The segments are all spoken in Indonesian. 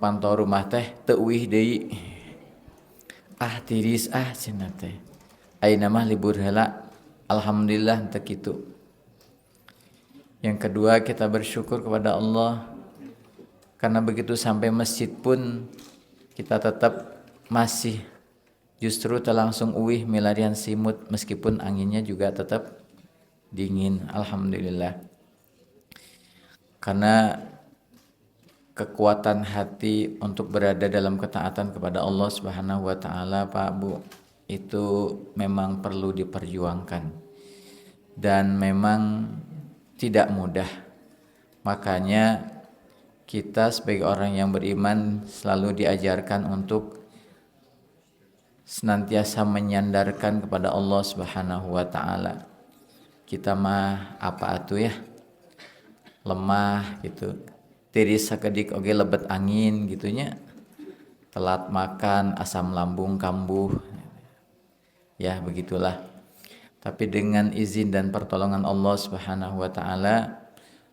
pantau rumah teh teu euih deui. Tiris cenah teh. Ayeuna mah libur heula. Alhamdulillah teu kitu. Yang kedua, kita bersyukur kepada Allah karena begitu sampai masjid pun kita tetap masih justru langsung uih milarian simut meskipun anginnya juga tetap dingin. Alhamdulillah. Karena kekuatan hati untuk berada dalam ketaatan kepada Allah Subhanahu wa taala, Pak Bu, itu memang perlu diperjuangkan dan memang tidak mudah. Makanya kita sebagai orang yang beriman selalu diajarkan untuk senantiasa menyandarkan kepada Allah Subhanahu wa taala. Kita mah apa atuh ya? Lemah gitu. Tiris sakedik oge lebet angin gitunya. Telat makan, asam lambung kambuh. Ya, begitulah. Tapi dengan izin dan pertolongan Allah Subhanahu wa taala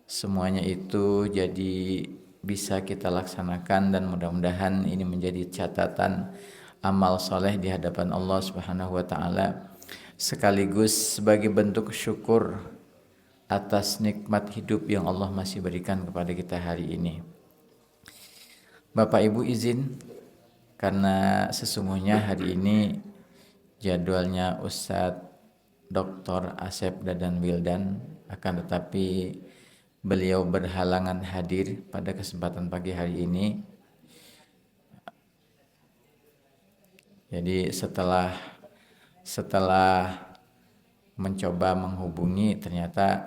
semuanya itu jadi bisa kita laksanakan dan mudah-mudahan ini menjadi catatan amal soleh di hadapan Allah Subhanahu wa taala sekaligus sebagai bentuk syukur atas nikmat hidup yang Allah masih berikan kepada kita hari ini. Bapak Ibu izin karena sesungguhnya hari ini jadwalnya Ustadz Dr. Asep Dadan Wildan, akan tetapi beliau berhalangan hadir pada kesempatan pagi hari ini. Jadi setelah mencoba menghubungi ternyata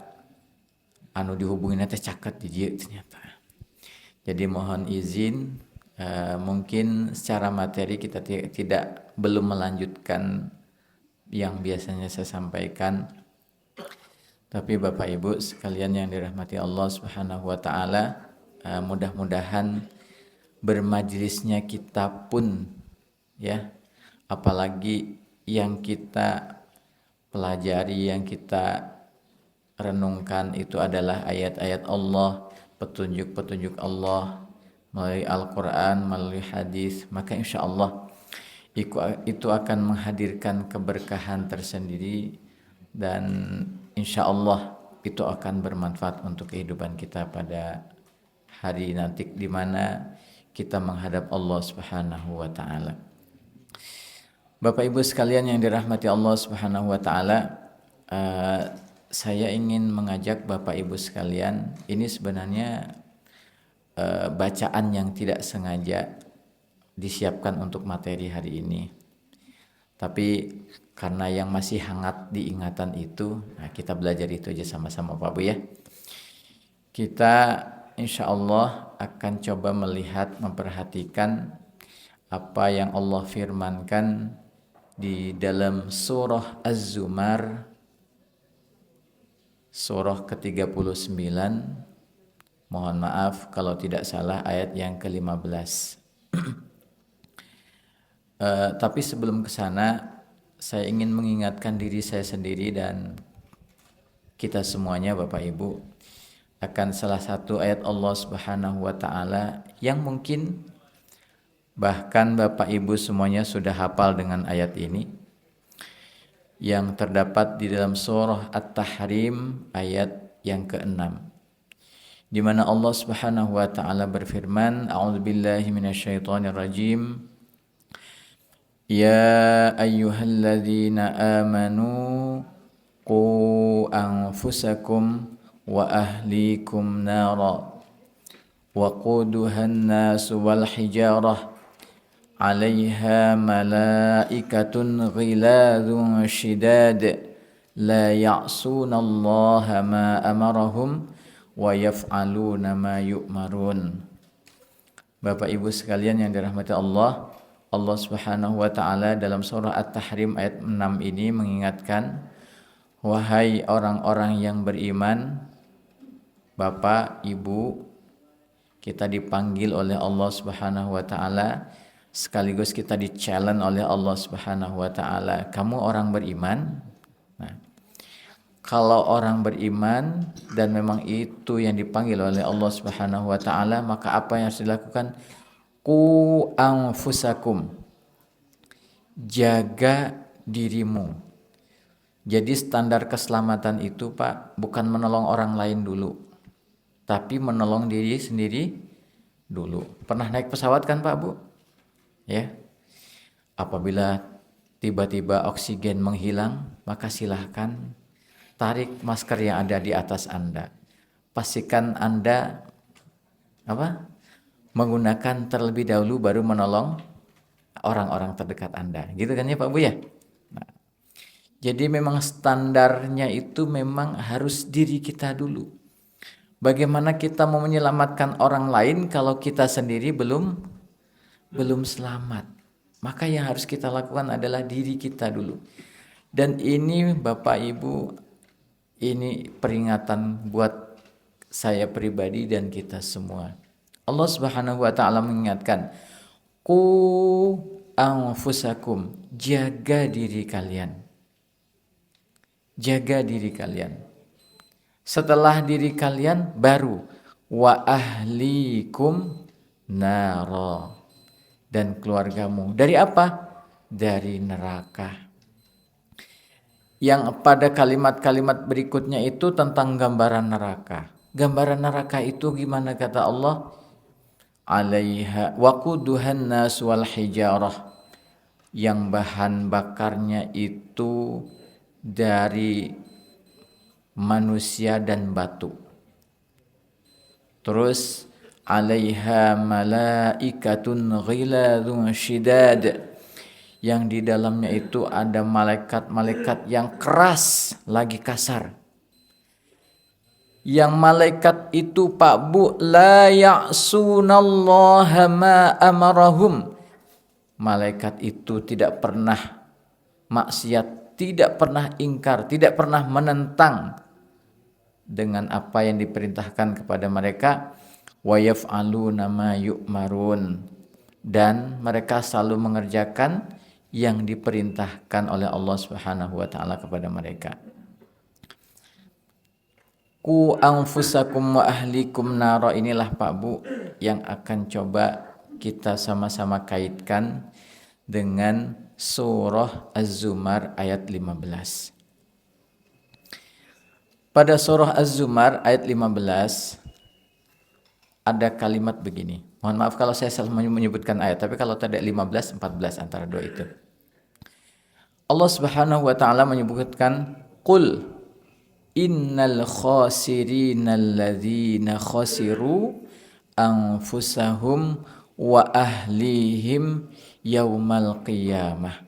anu dihubungi nanti caket di dia ternyata. Jadi mohon izin mungkin secara materi kita belum melanjutkan yang biasanya saya sampaikan. Tapi Bapak Ibu sekalian yang dirahmati Allah Subhanahu wa taala, mudah-mudahan bermajlisnya kita pun ya, apalagi yang kita pelajari, yang kita renungkan itu adalah ayat-ayat Allah, petunjuk-petunjuk Allah melalui Al-Quran, melalui hadis, maka insya Allah itu akan menghadirkan keberkahan tersendiri dan insya Allah itu akan bermanfaat untuk kehidupan kita pada hari nanti di mana kita menghadap Allah Subhanahu wa taala. Bapak Ibu sekalian yang dirahmati Allah Subhanahu wa taala, saya ingin mengajak Bapak Ibu sekalian, ini sebenarnya bacaan yang tidak sengaja disiapkan untuk materi hari ini. Tapi karena yang masih hangat diingatan itu, kita belajar itu aja sama-sama Pak Bu ya. Kita insya Allah akan coba melihat, memperhatikan apa yang Allah firmankan di dalam surah Az-Zumar, surah ke-39. Mohon maaf kalau tidak salah ayat yang ke-15. Tapi sebelum ke sana, saya ingin mengingatkan diri saya sendiri dan kita semuanya Bapak Ibu akan salah satu ayat Allah Subhanahu wa taala yang mungkin bahkan Bapak Ibu semuanya sudah hafal dengan ayat ini, yang terdapat di dalam surah At-Tahrim ayat yang ke-6, di mana Allah Subhanahu wa taala berfirman, A'udzubillahi minasyaitonirrajim. Ya ayyuhalladzina amanu qu anfusakum wa ahlikum nara wa quduhan nasu wal hijarah 'alaiha malaikatun ghiladun shidad la ya'sunallaha ma amarahum wa yaf'aluna ma yu'marun. Bapak Ibu sekalian yang dirahmati Allah, Allah Subhanahu wa taala dalam surah At-Tahrim ayat 6 ini mengingatkan, wahai orang-orang yang beriman, Bapak, Ibu, kita dipanggil oleh Allah Subhanahu wa taala sekaligus kita di-challenge oleh Allah Subhanahu wa taala. Kamu orang beriman? Nah, kalau orang beriman dan memang itu yang dipanggil oleh Allah Subhanahu wa taala, maka apa yang harus dilakukan? Ku anfusakum, jaga dirimu. Jadi standar keselamatan itu Pak bukan menolong orang lain dulu, tapi menolong diri sendiri dulu. Pernah naik pesawat kan Pak Bu? Ya. Apabila tiba-tiba oksigen menghilang, maka silahkan tarik masker yang ada di atas Anda. Pastikan Anda menggunakan terlebih dahulu baru menolong orang-orang terdekat Anda. Gitu kan ya Pak Bu ya? Nah, jadi memang standarnya itu memang harus diri kita dulu. Bagaimana kita mau menyelamatkan orang lain kalau kita sendiri belum selamat? Maka yang harus kita lakukan adalah diri kita dulu. Dan ini Bapak Ibu, ini peringatan buat saya pribadi dan kita semua. Allah Subhanahu wa taala mengingatkan, "Qu anfusakum", jaga diri kalian. Jaga diri kalian. Setelah diri kalian baru wa ahlikum nara, dan keluargamu. Dari apa? Dari neraka. Yang pada kalimat-kalimat berikutnya itu tentang gambaran neraka. Gambaran neraka itu gimana kata Allah? Alaiha waquduhan nas wal hijarah. Yang bahan bakarnya itu dari manusia dan batu. Terus alaiha malaikatun ghiladun syidad, yang di dalamnya itu ada malaikat-malaikat yang keras lagi kasar. Yang malaikat itu Pak Bu la ya'sunallaha ma amarahum. Malaikat itu tidak pernah maksiat, tidak pernah ingkar, tidak pernah menentang dengan apa yang diperintahkan kepada mereka. Wa yaf'aluna ma yu'marun, dan mereka selalu mengerjakan yang diperintahkan oleh Allah Subhanahu wa taala kepada mereka. Ku anfusakum wa ahlikum nara, inilah Pak Bu yang akan coba kita sama-sama kaitkan dengan surah Az-Zumar ayat 15. Pada surah Az-Zumar ayat 15 ada kalimat begini. Mohon maaf kalau saya salah menyebutkan ayat, tapi kalau tadi 15, 14 antara dua itu. Allah Subhanahu wa taala menyebutkan qul innal khasirina alladzina khasiru anfusahum wa ahlihim yaumal qiyamah.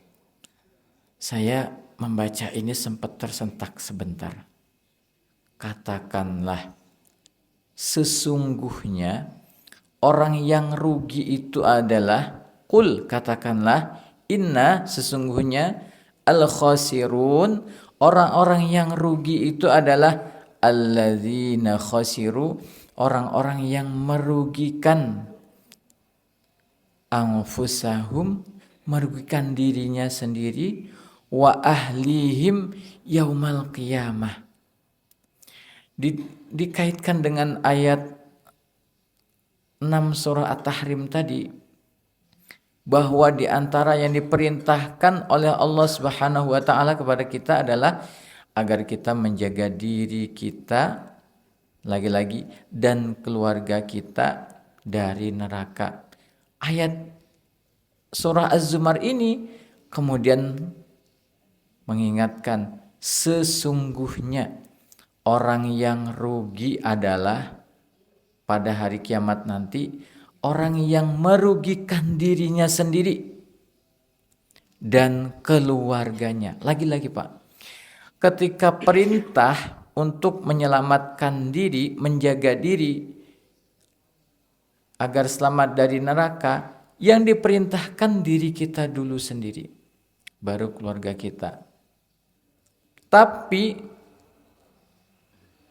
Saya membaca ini sempat tersentak sebentar. Katakanlah, sesungguhnya orang yang rugi itu adalah, qul katakanlah, inna sesungguhnya al-khasirun, orang-orang yang rugi itu adalah alladzina khasiru, orang-orang yang merugikan anfusahum, merugikan dirinya sendiri, wa ahlihim yaumal qiyamah. Dikaitkan dengan ayat 6 surah At-Tahrim tadi, bahwa di antara yang diperintahkan oleh Allah Subhanahu wa taala kepada kita adalah agar kita menjaga diri kita lagi-lagi dan keluarga kita dari neraka. Ayat surah Az-Zumar ini kemudian mengingatkan, sesungguhnya orang yang rugi adalah pada hari kiamat nanti orang yang merugikan dirinya sendiri dan keluarganya. Lagi-lagi Pak, ketika perintah untuk menyelamatkan diri, menjaga diri agar selamat dari neraka, yang diperintahkan diri kita dulu sendiri, baru keluarga kita. Tapi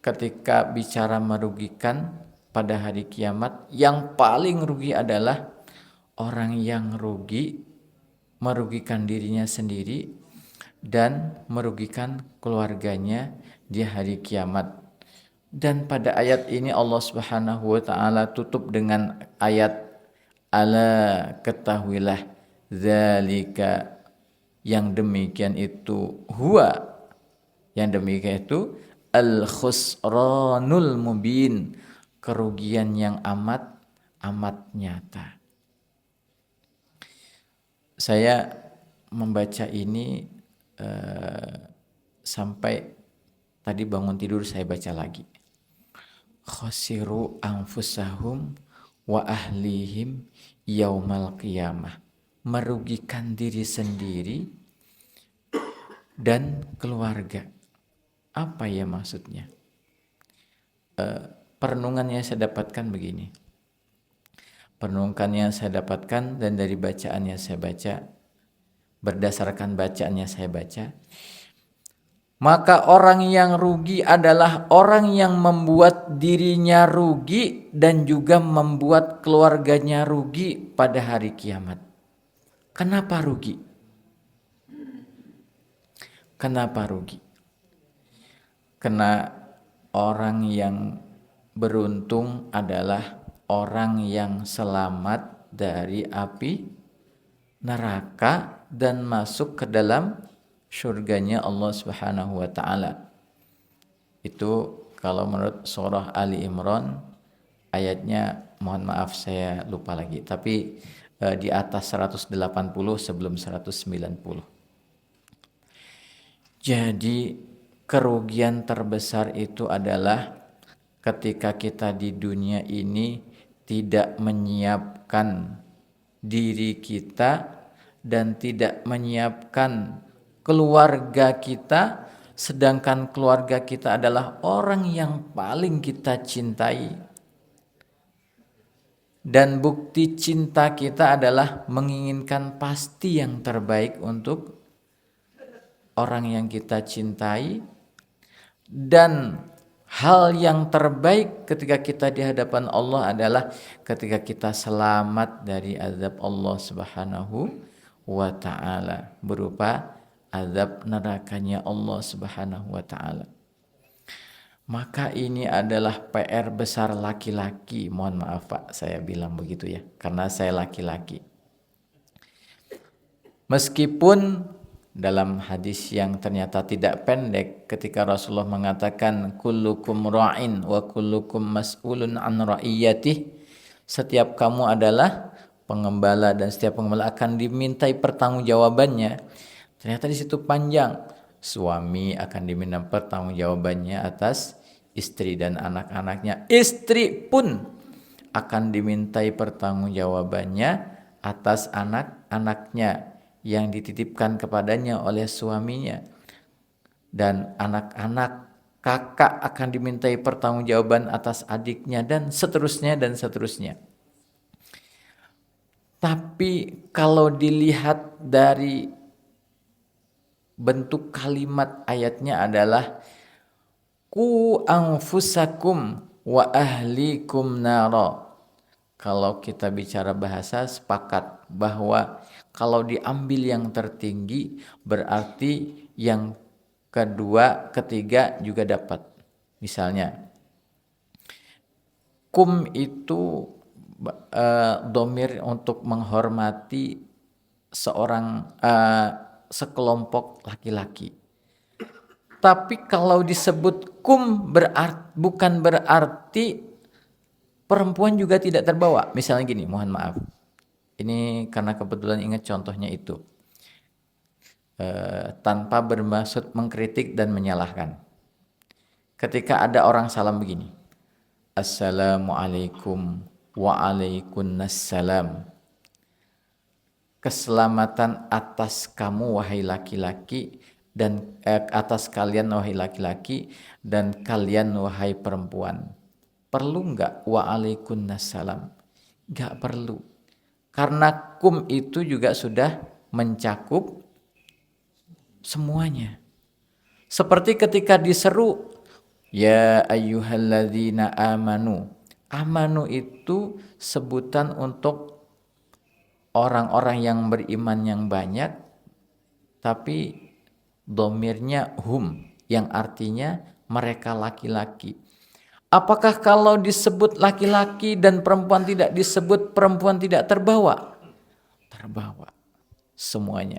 ketika bicara merugikan pada hari kiamat, yang paling rugi adalah orang yang merugikan dirinya sendiri dan merugikan keluarganya di hari kiamat. Dan pada ayat ini Allah Subhanahu wa taala tutup dengan ayat Ala ketahuilah, zalika yang demikian itu, huwa yang demikian itu, al khusranul mubin, kerugian yang amat nyata. Saya membaca ini sampai tadi bangun tidur saya baca lagi. Khasiru anfusahum wa ahlihim yaumal qiyamah, merugikan diri sendiri dan keluarga. Apa ya maksudnya? Perenungan yang saya dapatkan begini. Perenungan yang saya dapatkan dan dari bacaan yang saya baca, berdasarkan bacaan yang saya baca, maka orang yang rugi adalah orang yang membuat dirinya rugi dan juga membuat keluarganya rugi pada hari kiamat. Kenapa rugi? Kenapa rugi? Karena orang yang beruntung adalah orang yang selamat dari api neraka dan masuk ke dalam surganya Allah Subhanahu wa taala. Itu kalau menurut surah Ali Imran ayatnya, mohon maaf saya lupa lagi, tapi di atas 180 sebelum 190. Jadi kerugian terbesar itu adalah ketika kita di dunia ini tidak menyiapkan diri kita dan tidak menyiapkan keluarga kita, sedangkan keluarga kita adalah orang yang paling kita cintai. Dan bukti cinta kita adalah menginginkan pasti yang terbaik untuk orang yang kita cintai, dan hal yang terbaik ketika kita di hadapan Allah adalah ketika kita selamat dari azab Allah Subhanahu wa taala berupa azab nerakanya Allah Subhanahu wa taala. Maka ini adalah PR besar laki-laki. Mohon maaf Pak, saya bilang begitu ya, karena saya laki-laki. Meskipun dalam hadis yang ternyata tidak pendek, ketika Rasulullah mengatakan kullukum ra'in wa kullukum mas'ulun an ra'iyatih, setiap kamu adalah pengembala dan setiap pengembala akan dimintai pertanggungjawabannya. Ternyata di situ panjang. Suami akan diminta pertanggungjawabannya atas istri dan anak-anaknya. Istri pun akan dimintai pertanggungjawabannya atas anak-anaknya yang dititipkan kepadanya oleh suaminya. Dan anak-anak, kakak akan dimintai pertanggungjawaban atas adiknya, dan seterusnya dan seterusnya. Tapi kalau dilihat dari bentuk kalimat ayatnya adalah ku anfusakum wa ahlikum nara. Kalau kita bicara bahasa, sepakat bahwa kalau diambil yang tertinggi berarti yang kedua, ketiga juga dapat. Misalnya kum itu domir untuk menghormati seorang sekelompok laki-laki. Tapi kalau disebut kum bukan berarti perempuan juga tidak terbawa. Misalnya gini, mohon maaf. Ini karena kebetulan ingat contohnya itu. Tanpa bermaksud mengkritik dan menyalahkan. Ketika ada orang salam begini. Assalamualaikum waalaikumsalam. Keselamatan atas kamu wahai laki-laki dan atas kalian wahai laki-laki dan kalian wahai perempuan. Perlu enggak waalaikumsalam? Enggak perlu. Karena kum itu juga sudah mencakup semuanya. Seperti ketika diseru ya ayyuhalladzina amanu. Amanu itu sebutan untuk orang-orang yang beriman yang banyak, tapi domirnya hum, yang artinya mereka laki-laki. Apakah kalau disebut laki-laki dan perempuan tidak disebut, perempuan tidak terbawa? Terbawa semuanya.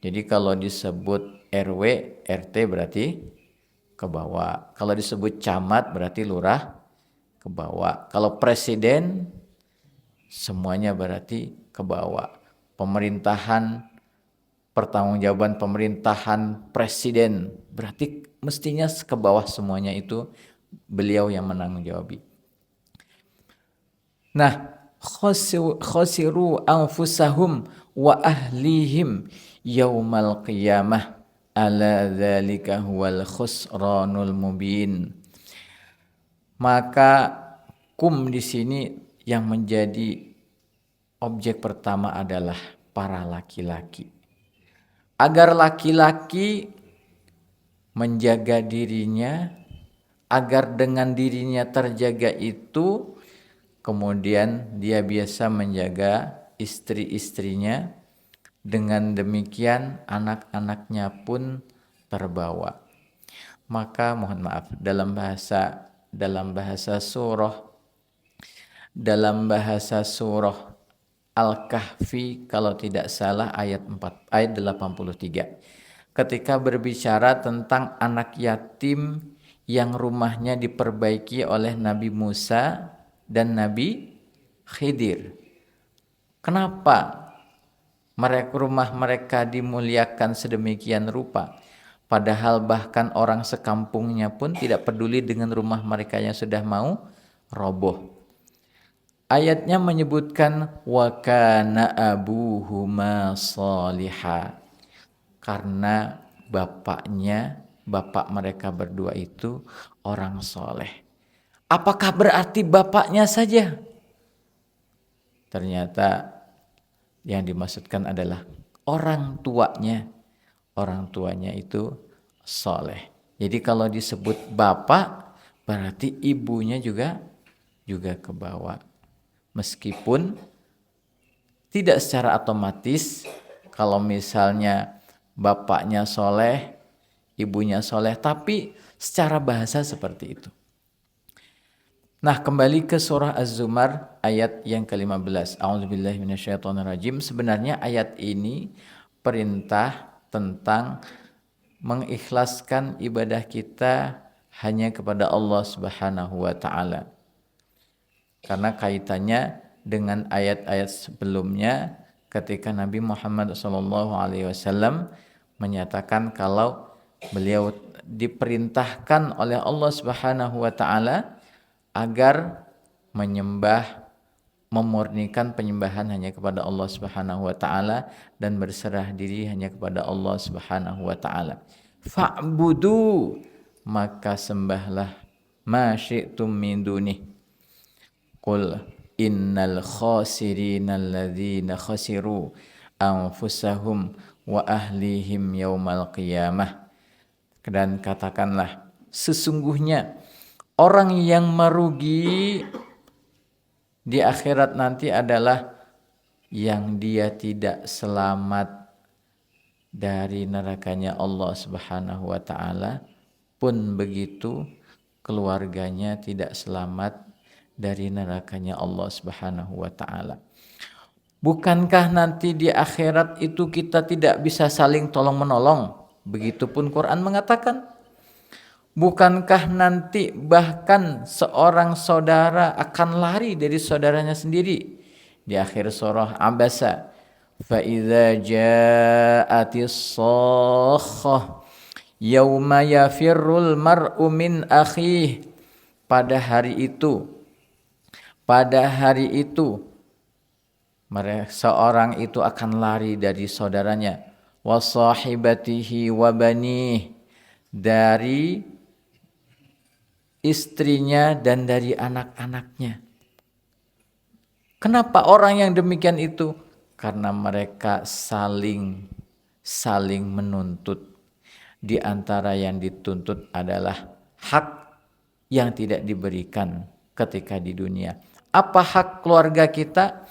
Jadi kalau disebut RW, RT berarti kebawa. Kalau disebut camat berarti lurah, kebawa. Kalau presiden semuanya berarti kebawa. Pemerintahan, pertanggungjawaban pemerintahan presiden berarti mestinya ke bawah semuanya itu beliau yang menanggung jawabi. Nah, khosiru anfusahum wa ahlihim yaumal qiyamah ala dzalika huwal khusranul mubin. Maka di sini yang menjadi objek pertama adalah para laki-laki. Agar laki-laki menjaga dirinya, agar dengan dirinya terjaga itu, kemudian dia biasa menjaga istri-istrinya, dengan demikian anak-anaknya pun terbawa. Maka mohon maaf, dalam bahasa surah Al-Kahfi kalau tidak salah ayat 83. Ketika berbicara tentang anak yatim yang rumahnya diperbaiki oleh Nabi Musa dan Nabi Khidir. Kenapa rumah mereka dimuliakan sedemikian rupa? Padahal bahkan orang sekampungnya pun tidak peduli dengan rumah mereka yang sudah mau roboh. Ayatnya menyebutkan wa kana abuhuma shaliha, karena bapak mereka berdua itu orang soleh. Apakah berarti bapaknya saja? Ternyata yang dimaksudkan adalah orang tuanya itu soleh. Jadi kalau disebut bapak berarti ibunya juga ke bawah. Meskipun tidak secara otomatis kalau misalnya bapaknya soleh, ibunya soleh, tapi secara bahasa seperti itu. Nah, kembali ke surah Az-Zumar ayat yang ke-15. A'udzubillahi minasyaitonirrajim. Sebenarnya ayat ini perintah tentang mengikhlaskan ibadah kita hanya kepada Allah Subhanahu wa taala. Karena kaitannya dengan ayat-ayat sebelumnya ketika Nabi Muhammad SAW menyatakan kalau beliau diperintahkan oleh Allah Subhanahu wa taala agar memurnikan penyembahan hanya kepada Allah Subhanahu wa taala dan berserah diri hanya kepada Allah Subhanahu wa taala. Fa'budu, maka sembahlah ma syi'tum min dunih. Qul innal khasirina alladzina khasiru anfusahum wa ahlihim yaumal qiyamah. Dan katakanlah, sesungguhnya orang yang merugi di akhirat nanti adalah yang dia tidak selamat dari nerakanya Allah Subhanahu wa taala, pun begitu keluarganya tidak selamat dari nerakanya Allah Subhanahu wa taala. Bukankah nanti di akhirat itu kita tidak bisa saling tolong-menolong? Begitupun Quran mengatakan. Bukankah nanti bahkan seorang saudara akan lari dari saudaranya sendiri? Di akhir surah Abasa, fa idza ja'atis shakhah yauma yafirrul mar'u min akhihi. Pada hari itu seorang itu akan lari dari saudaranya, wa sahibatihi wa banih, dari istrinya dan dari anak-anaknya. Kenapa orang yang demikian itu? Karena mereka saling menuntut. Di antara yang dituntut adalah hak yang tidak diberikan ketika di dunia. Apa hak keluarga kita?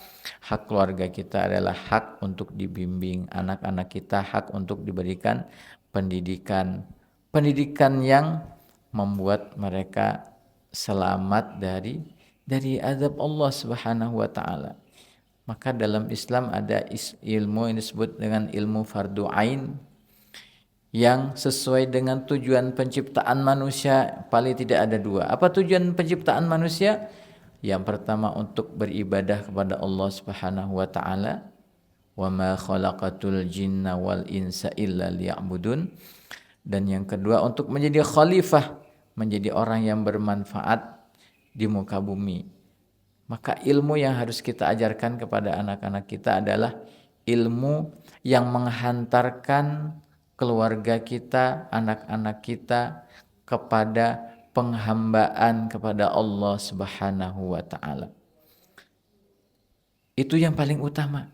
Hak keluarga kita adalah hak untuk dibimbing anak-anak kita, hak untuk diberikan pendidikan yang membuat mereka selamat dari azab Allah Subhanahu wa taala. Maka dalam Islam ada ilmu yang disebut dengan ilmu fardu ain yang sesuai dengan tujuan penciptaan manusia paling tidak ada dua. Apa tujuan penciptaan manusia? Yang pertama untuk beribadah kepada Allah Subhanahu wa taala. Wa ma khalaqatul jinna wal insa illa liya'budun. Dan yang kedua untuk menjadi khalifah, menjadi orang yang bermanfaat di muka bumi. Maka ilmu yang harus kita ajarkan kepada anak-anak kita adalah ilmu yang menghantarkan keluarga kita, anak-anak kita kepada penghambaan kepada Allah Subhanahu wa taala. Itu yang paling utama.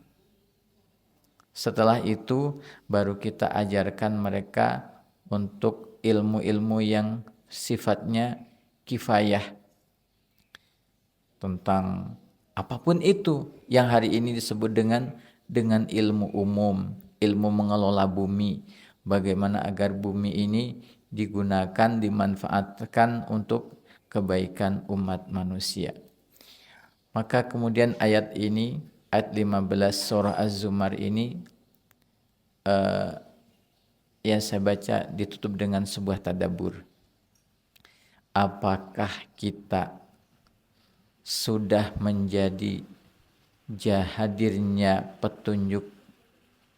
Setelah itu baru kita ajarkan mereka untuk ilmu-ilmu yang sifatnya kifayah. Tentang apapun itu yang hari ini disebut dengan ilmu umum, ilmu mengelola bumi, bagaimana agar bumi ini digunakan, dimanfaatkan untuk kebaikan umat manusia. Maka kemudian ayat ini, ayat 15 surah Az-Zumar ini yang saya baca ditutup dengan sebuah tadabbur. Apakah kita sudah menjadi hadirnya petunjuk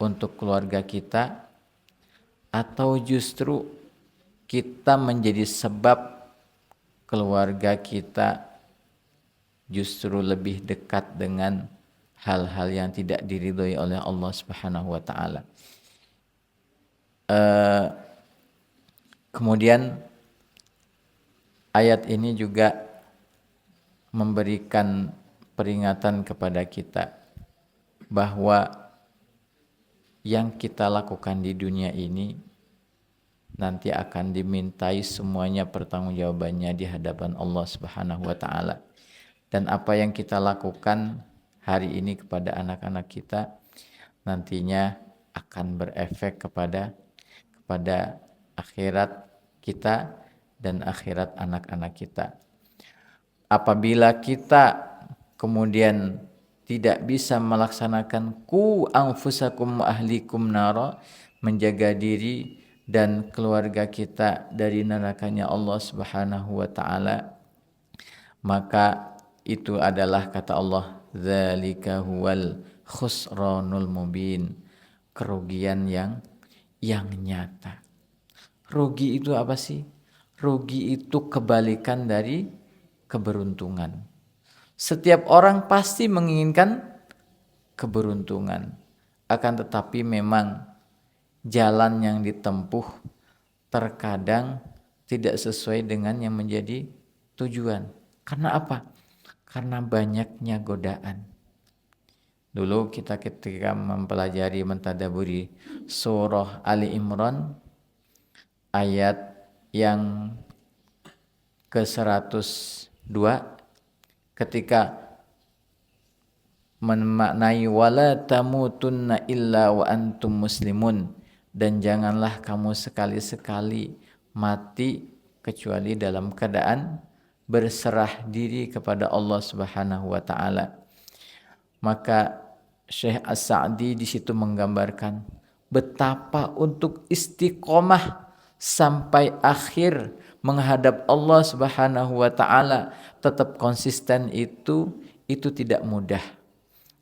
untuk keluarga kita, atau justru kita menjadi sebab keluarga kita justru lebih dekat dengan hal-hal yang tidak diridhoi oleh Allah Subhanahu wa taala. Kemudian ayat ini juga memberikan peringatan kepada kita bahwa yang kita lakukan di dunia ini nanti akan dimintai semuanya pertanggungjawabannya di hadapan Allah Subhanahu wa taala. Dan apa yang kita lakukan hari ini kepada anak-anak kita nantinya akan berefek kepada akhirat kita dan akhirat anak-anak kita. Apabila kita kemudian tidak bisa melaksanakan ku anfusakum wa ahlikum nara, menjaga diri dan keluarga kita dari nerakanya Allah Subhanahu wa taala, maka itu adalah kata Allah, dzalika huwal khusranul mubin, kerugian yang nyata. Rugi itu apa sih? Rugi itu kebalikan dari keberuntungan. Setiap orang pasti menginginkan keberuntungan. Akan tetapi memang jalan yang ditempuh terkadang tidak sesuai dengan yang menjadi tujuan. Karena apa? Karena banyaknya godaan. Dulu kita ketika mempelajari, mentadaburi surah Ali Imran ayat yang ke-102 ketika memaknai wala tamutunna illa wa antum muslimun, dan janganlah kamu sekali-sekali mati kecuali dalam keadaan berserah diri kepada Allah Subhanahu wa taala. Maka Syekh As-Sa'di di situ menggambarkan betapa untuk istiqomah sampai akhir menghadap Allah Subhanahu wa taala tetap konsisten itu tidak mudah.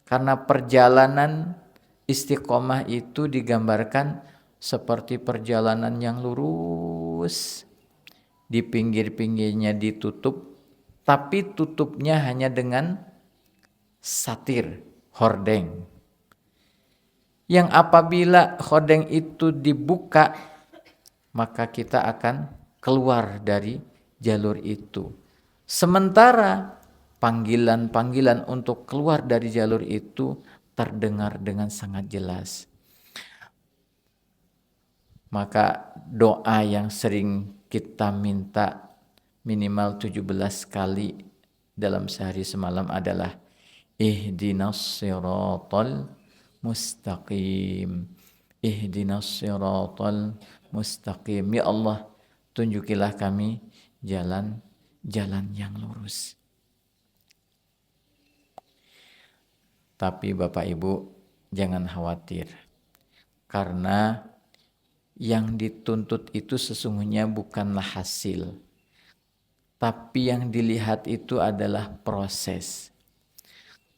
Karena perjalanan istiqomah itu digambarkan seperti perjalanan yang lurus. Di pinggir-pinggirnya ditutup, tapi tutupnya hanya dengan satir, hordeng. Yang apabila hordeng itu dibuka, maka kita akan keluar dari jalur itu. Sementara panggilan-panggilan untuk keluar dari jalur itu terdengar dengan sangat jelas. Maka doa yang sering kita minta minimal 17 kali dalam sehari semalam adalah ihdinas siratal mustaqim. Ihdinas siratal mustaqim. Ya Allah, tunjukilah kami jalan yang lurus. Tapi Bapak Ibu jangan khawatir, karena yang dituntut itu sesungguhnya bukanlah hasil, tapi yang dilihat itu adalah proses.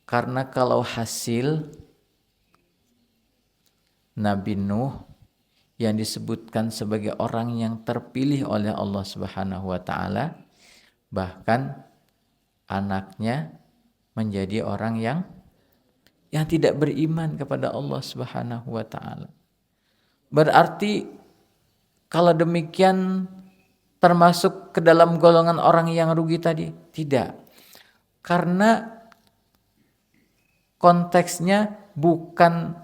Karena kalau hasil, Nabi Nuh yang disebutkan sebagai orang yang terpilih oleh Allah Subhanahu wa taala, bahkan anaknya menjadi orang yang tidak beriman kepada Allah Subhanahu wa taala. Berarti kalau demikian termasuk ke dalam golongan orang yang rugi tadi? Tidak. Karena konteksnya bukan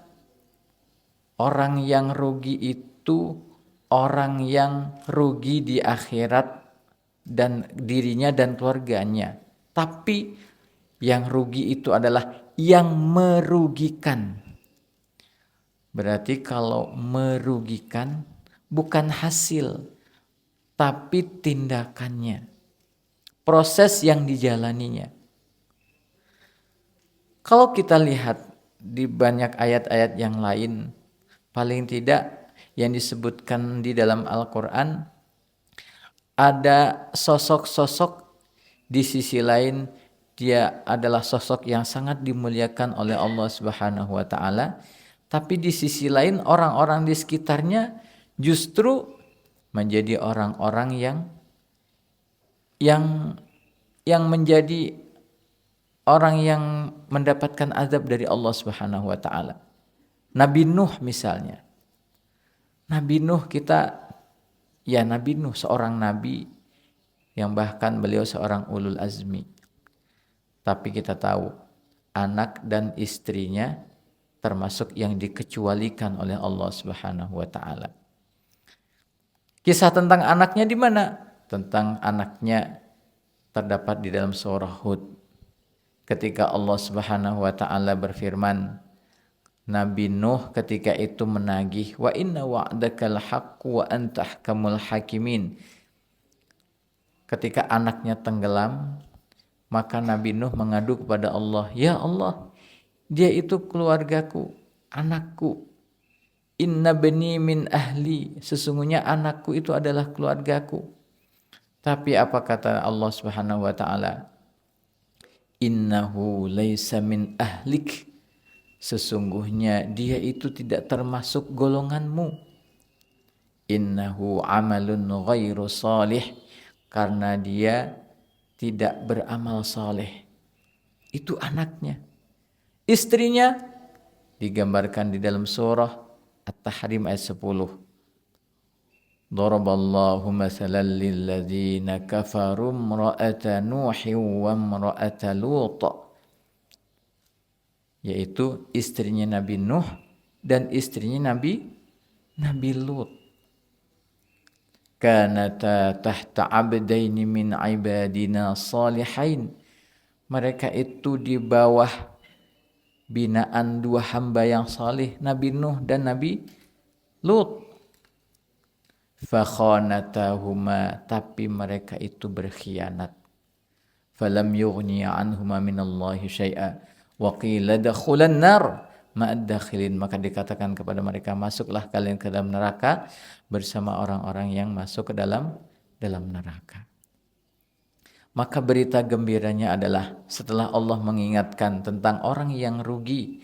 orang yang rugi itu orang yang rugi di akhirat dan dirinya dan keluarganya. Tapi yang rugi itu adalah yang merugikan. Berarti kalau merugikan bukan hasil, tapi tindakannya, proses yang dijalaninya. Kalau kita lihat di banyak ayat-ayat yang lain, paling tidak yang disebutkan di dalam Al-Quran, ada sosok-sosok di sisi lain dia adalah sosok yang sangat dimuliakan oleh Allah Subhanahu wa taala, tapi di sisi lain orang-orang di sekitarnya justru menjadi orang-orang yang menjadi orang yang mendapatkan azab dari Allah Subhanahu wa taala. Nabi Nuh misalnya. Nabi Nuh Nabi Nuh seorang nabi yang bahkan beliau seorang ulul azmi. Tapi kita tahu anak dan istrinya termasuk yang dikecualikan oleh Allah Subhanahu wa taala. Kisah tentang anaknya di mana? Tentang anaknya terdapat di dalam surah Hud. Ketika Allah Subhanahu wa taala berfirman, Nabi Nuh ketika itu menagih, wa inna wa'dakal haqqu wa anta ahkamul hakimin. Ketika anaknya tenggelam, maka Nabi Nuh mengadu kepada Allah, ya Allah, dia itu keluargaku, anakku. Inna bani min ahli, sesungguhnya anakku itu adalah keluargaku. Tapi apa kata Allah Subhanahu wa taala? Innahu laisa min ahlik, sesungguhnya dia itu tidak termasuk golonganmu. Innahu amalun ghairu salih, karena dia tidak beramal saleh. Itu anaknya. Istrinya digambarkan di dalam surah At-Tahrim ayat 10. Daraballahu mathalan lilladzina kafaru imra'ata Nuhin wa imra'ata Lut. Yaitu istrinya Nabi Nuh dan istrinya Nabi Lut. Kanata tahta abdaini min ibadina salihain. Mereka itu di bawah binaan dua hamba yang salih, Nabi Nuh dan Nabi Lut. Fakhanatahuma, tapi mereka itu berkhianat. Falam yughni anhuma minallahi syai'a wa qila dakhulan nar ma'ad dakhilin. Maka dikatakan kepada mereka, masuklah kalian ke dalam neraka bersama orang-orang yang masuk ke dalam neraka. Maka berita gembiranya adalah setelah Allah mengingatkan tentang orang yang rugi,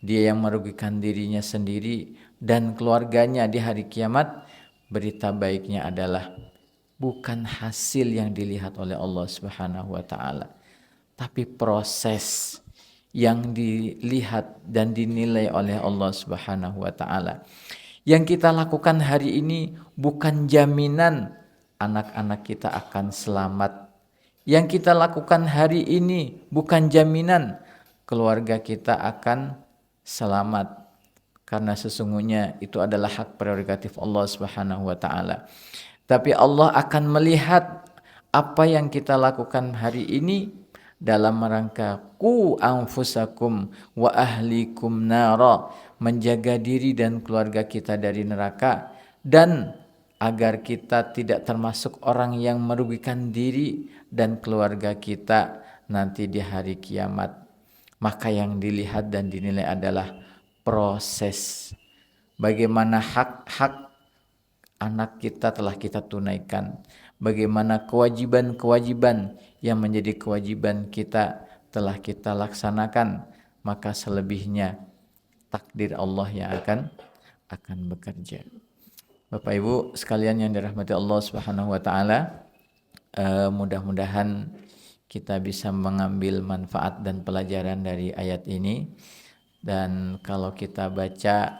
dia yang merugikan dirinya sendiri dan keluarganya di hari kiamat, berita baiknya adalah bukan hasil yang dilihat oleh Allah Subhanahu wa taala, tapi proses yang dilihat dan dinilai oleh Allah Subhanahu wa taala. Yang kita lakukan hari ini bukan jaminan anak-anak kita akan selamat. Yang kita lakukan hari ini bukan jaminan keluarga kita akan selamat. Karena sesungguhnya itu adalah hak prerogatif Allah Subhanahu wa taala. Tapi Allah akan melihat apa yang kita lakukan hari ini dalam rangka qu anfusakum wa ahlikum nara, menjaga diri dan keluarga kita dari neraka, dan agar kita tidak termasuk orang yang merugikan diri dan keluarga kita nanti di hari kiamat. Maka yang dilihat dan dinilai adalah proses. Bagaimana hak-hak anak kita telah kita tunaikan. Bagaimana kewajiban-kewajiban yang menjadi kewajiban kita telah kita laksanakan. Maka selebihnya takdir Allah yang akan bekerja. Bapak Ibu sekalian yang dirahmati Allah Subhanahu wa taala, mudah-mudahan kita bisa mengambil manfaat dan pelajaran dari ayat ini. Dan kalau kita baca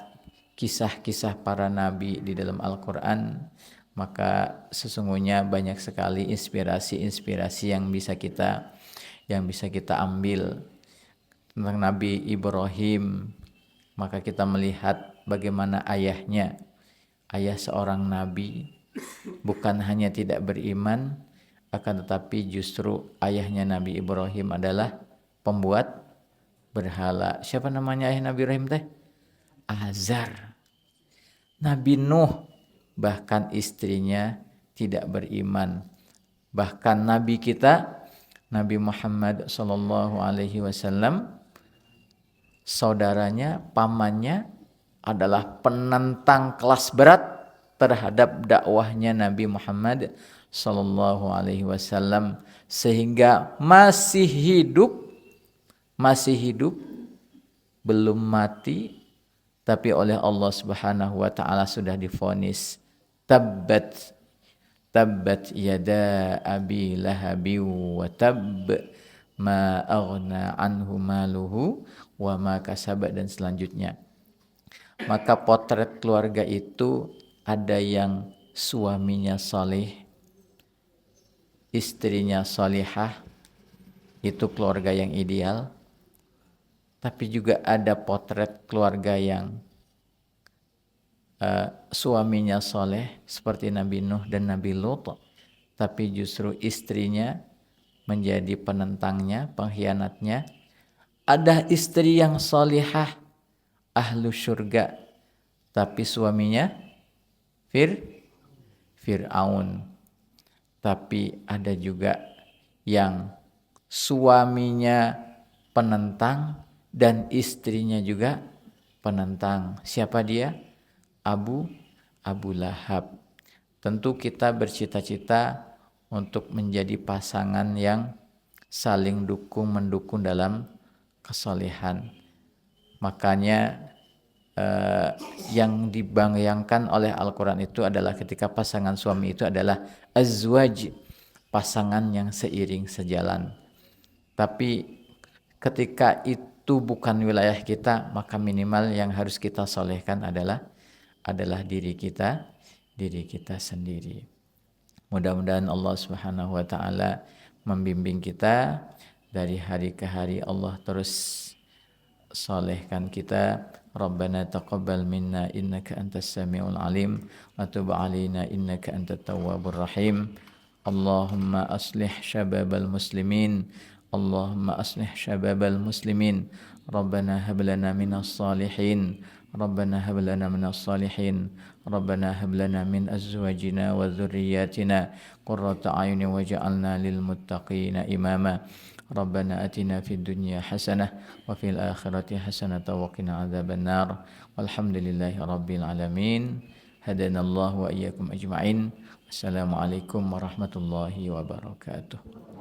kisah-kisah para nabi di dalam Al-Qur'an, maka sesungguhnya banyak sekali inspirasi-inspirasi yang bisa kita ambil tentang Nabi Ibrahim. Maka kita melihat bagaimana ayah seorang nabi bukan hanya tidak beriman, akan tetapi justru ayahnya Nabi Ibrahim adalah pembuat berhala. Siapa namanya ayah Nabi Ibrahim teh? Azar. Nabi Nuh bahkan istrinya tidak beriman. Bahkan Nabi kita Nabi Muhammad sallallahu alaihi wasallam, saudaranya, pamannya adalah penentang kelas berat terhadap dakwahnya Nabi Muhammad sallallahu alaihi wasallam, sehingga masih hidup belum mati, tapi oleh Allah Subhanahu wa taala sudah divonis tabbat yada abi lahabi wa tabb ma aghna anhu maluhu wa ma kasaba, dan selanjutnya. Maka potret keluarga itu ada yang suaminya saleh, istrinya salihah, itu keluarga yang ideal. Tapi juga ada potret keluarga yang suaminya soleh seperti Nabi Nuh dan Nabi Lut, tapi justru istrinya menjadi penentangnya, pengkhianatnya. Ada istri yang solihah, ahlu syurga, tapi suaminya Fir'aun. Tapi ada juga yang suaminya penentang dan istrinya juga penentang. Siapa dia? Abu Lahab. Tentu kita bercita-cita untuk menjadi pasangan yang saling mendukung dalam kesalehan. Makanya yang dibayangkan oleh Al-Quran itu adalah ketika pasangan suami itu adalah azwaj, pasangan yang seiring sejalan. Tapi ketika itu bukan wilayah kita, maka minimal yang harus kita solehkan adalah diri kita sendiri. Mudah-mudahan Allah Subhanahu wa taala membimbing kita dari hari ke hari. Allah terus solehkan kita. Rabbana taqabbal minna innaka antas samiul alim wa tub alaina innaka antat tawwabur rahim. Allahumma aslih syababal muslimin. Allahumma aslih syababal muslimin. Rabbana hab lana minas salihin. Rabbana hab lana minas salihin. Rabbana hab lana min azwajina wa dhurriyyatina qurrata a'yunin waj'alna lil muttaqina imama. Rabbana atina fid dunya hasanah wa fil akhirati hasanah wa qina adzabannar. Walhamdulillahi rabbil alamin. Hadanallahu wa iyyakum ajma'in. Assalamualaikum warahmatullahi wabarakatuh.